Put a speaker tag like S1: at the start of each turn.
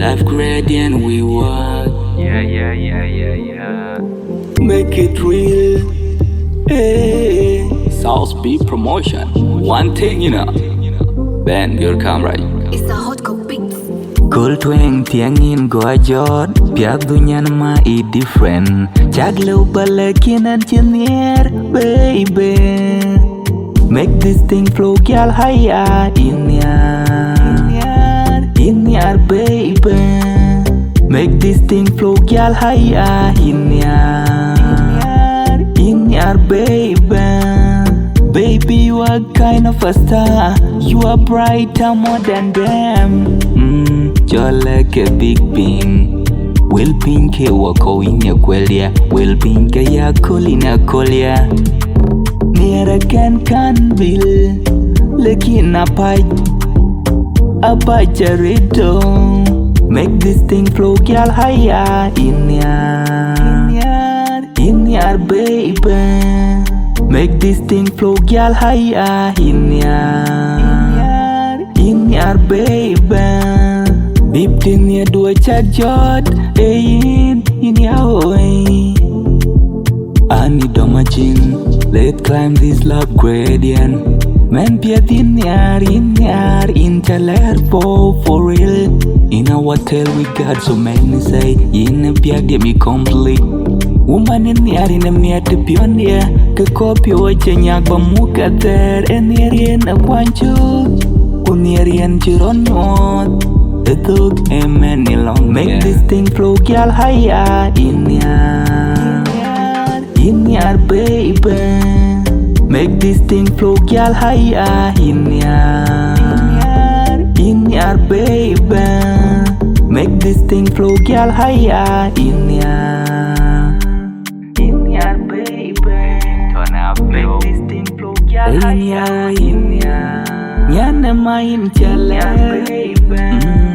S1: Life gradient we work.
S2: Yeah.
S1: Make it real. Hey. South Beat promotion. One thing Ben Bior Kaamrac.
S3: It's a hot beat.
S1: Cool twang tiangin go ajot. Piak dunyan ma I different. Chaglo balakin and chinyer, baby. Make this thing flow, girl, higher in yar, baby. Make this thing flow, girl, higher in yar, baby. Baby, you are kind of a star. You are brighter more than them. You're like a big beam. Will pink wako in your quelia. Will pink ya colina colia. Near again can bill. Lekin apa jarito. Make this thing flow, girl, higher in yar, baby. Make this thing flow, girl, higher in yar, baby. Deep in your do chajot, in your way. I need a machine. Let's climb this love gradient. Man, piat in chaler for real. In our hotel we got so many say. In a piat me complete. Woman in a mere to pioneer. Ke copy o chenyak bamuka there. And in a quancho. Unirian chiron not. The dog amen long. Make this thing flow, girl, higher in yar, baby. Make this thing flow, girl, higher in yar, baby. Make this thing flow, girl, higher in yar, baby.
S2: Turn up,
S1: Make this thing flow, girl, higher in yar. Nyana main chale, baby.